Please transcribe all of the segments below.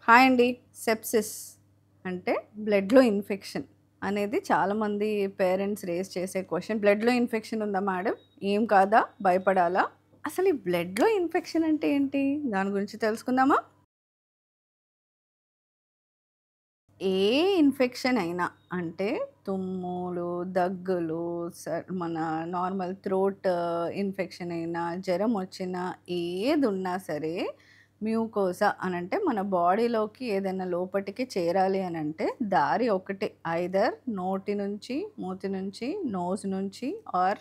Hi అండి. Sepsis అంటే బ్లడ్‌లో ఇన్ఫెక్షన్ అనేది చాలామంది పేరెంట్స్ రేజ్ చేసే క్వెషన్. బ్లడ్‌లో ఇన్ఫెక్షన్ ఉందా మేడం? ఏం కాదా? భయపడాలా? అసలు ఈ బ్లడ్‌లో ఇన్ఫెక్షన్ అంటే ఏంటి? దాని గురించి తెలుసుకుందామా? ఏ ఇన్ఫెక్షన్ అయినా అంటే తుమ్ములు, దగ్గులు, మన నార్మల్ థ్రోట్ ఇన్ఫెక్షన్ అయినా, జ్వరం వచ్చినా, ఏదున్నా సరే మ్యూకోసా అనంటే మన బాడీలోకి ఏదైనా లోపటికి చేరాలి అనంటే దారి ఒకటే. ఐదర్ నోటి నుంచి, మూతి నుంచి, నోస్ నుంచి ఆర్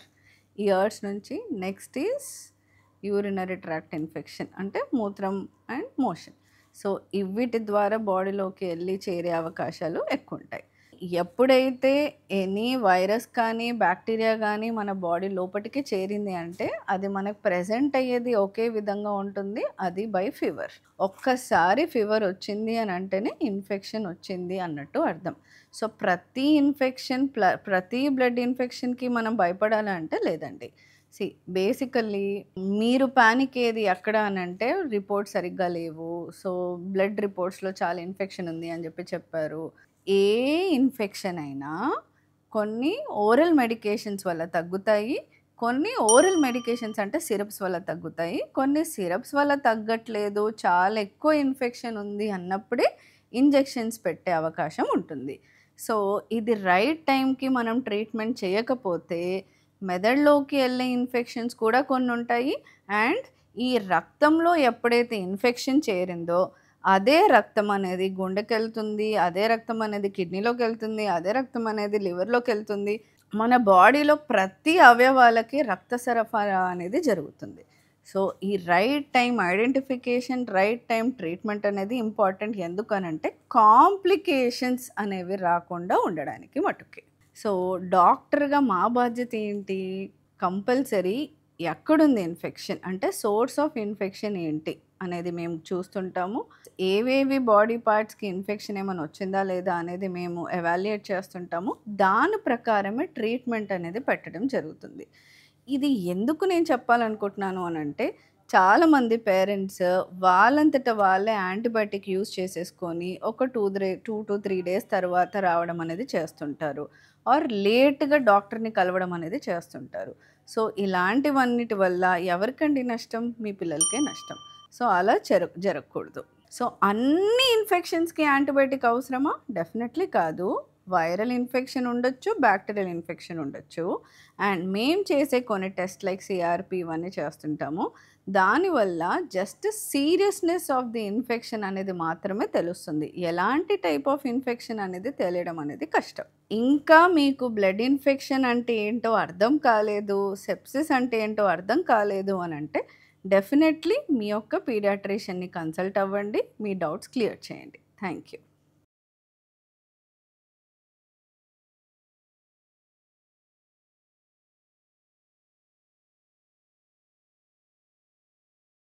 ఇయర్స్ నుంచి. Next is urinary tract infection అంటే మూత్రం అండ్ మోషన్. సో, వీటి ద్వారా బాడీలోకి ఎళ్లి చేరే అవకాశాలు ఎక్కువుంటాయి. ఎప్పుడైతే ఎనీ వైరస్ కానీ, బాక్టీరియా గానీ మన బాడీ లోపటికి చేరింది అంటే, అది మనకు ప్రెజెంట్ అయ్యేది ఒకే విధంగా ఉంటుంది. అది బై ఫీవర్. ఒక్కసారి ఫీవర్ వచ్చింది అని అంటేనే ఇన్ఫెక్షన్ వచ్చింది అన్నట్టు అర్థం. సో, ప్రతి బ్లడ్ ఇన్ఫెక్షన్‌కి మనం భయపడాలా అంటే లేదండి. సీ బేసికల్లీ మీరు పానిక్ ఏది ఎక్కడ అనంటే రిపోర్ట్స్ సరిగ్గా లేవు. సో, బ్లడ్ రిపోర్ట్స్‌లో చాలా ఇన్ఫెక్షన్ ఉంది అని చెప్పారు. ఏ ఇన్ఫెక్షన్ అయినా కొన్ని ఓరల్ మెడికేషన్స్ వల్ల తగ్గుతాయి. కొన్ని ఓరల్ మెడికేషన్స్ అంటే సిరప్స్ వల్ల తగ్గుతాయి. కొన్ని సిరప్స్ వల్ల తగ్గట్లేదు, చాలా ఎక్కువ ఇన్ఫెక్షన్ ఉంది అన్నప్పుడే ఇంజెక్షన్స్ పెట్టే అవకాశం ఉంటుంది. సో, ఇది రైట్ టైంకి మనం ట్రీట్మెంట్ చేయకపోతే మెదడులోకి ఎళ్ళే ఇన్ఫెక్షన్స్ కూడా కొన్నుంటాయి. అండ్ ఈ రక్తంలో ఎప్పుడైతే ఇన్ఫెక్షన్ చేరిందో అదే రక్తం అనేది గుండెకెళ్తుంది. అదే రక్తం అనేది కిడ్నీలోకెళ్తుంది. అదే రక్తం అనేది లివర్‌లోకెళ్తుంది. మన బాడీలో ప్రతి అవయవాలకి రక్త సరఫరా అనేది జరుగుతుంది. సో, ఈ right time identification, right time treatment అనేది ఇంపార్టెంట్. ఎందుకనంటే కాంప్లికేషన్స్ అనేవి రాకుండా ఉండడానికి మటుకే. సో, డాక్టర్‌గా మా బాధ్యత ఏంటి? కంపల్సరీ ఎక్కడుంది ఇన్ఫెక్షన్? అంటే సోర్స్ ఆఫ్ ఇన్ఫెక్షన్ ఏంటి? అనేది మేము చూస్తుంటాము. ఏవేవి బాడీ పార్ట్స్‌కి ఇన్ఫెక్షన్ ఏమైనా వచ్చిందా లేదా అనేది మేము ఎవాల్యుయేట్ చేస్తుంటాము. దాని ప్రకారమే ట్రీట్మెంట్ అనేది పెట్టడం జరుగుతుంది. ఇది ఎందుకు నేను చెప్పాలనుకుంటున్నాను అనంటే, చాలామంది పేరెంట్స్ వాళ్ళంతట వాళ్ళే యాంటీబయాటిక్ యూజ్ చేసేసుకొని ఒక 2-3 డేస్ తర్వాత రావడం అనేది చేస్తుంటారు. ఆర్ లేట్‌గా డాక్టర్‌ని కలవడం అనేది చేస్తుంటారు. సో, ఇలాంటివన్నిటి వల్ల ఎవరికండి నష్టం? మీ పిల్లలకే నష్టం. సో, అలా జరగకూడదు. సో, అన్ని ఇన్ఫెక్షన్స్‌కి యాంటీబయాటిక్ అవసరమా? డెఫినెట్‌లీ కాదు. వైరల్ ఇన్ఫెక్షన్ ఉండొచ్చు, బాక్టీరియల్ ఇన్ఫెక్షన్ ఉండొచ్చు. అండ్ మేము చేసే కొన్ని టెస్ట్ లైక్ సీఆర్‌పీ ఇవన్నీ చేస్తుంటాము. దానివల్ల just seriousness of the infection అనేది మాత్రమే తెలుస్తుంది. ఎలాంటి టైప్ ఆఫ్ ఇన్ఫెక్షన్ అనేది తెలియడం అనేది కష్టం. ఇంకా మీకు బ్లడ్ ఇన్ఫెక్షన్ అంటే ఏంటో అర్థం కాలేదు, సెప్సిస్ అంటే ఏంటో అర్థం కాలేదు అనంటే డెఫినెట్‌లీ మీ యొక్క పీడియాట్రిషియన్‌ని కన్సల్ట్ అవ్వండి. మీ డౌట్స్ క్లియర్ చేయండి. Thank you.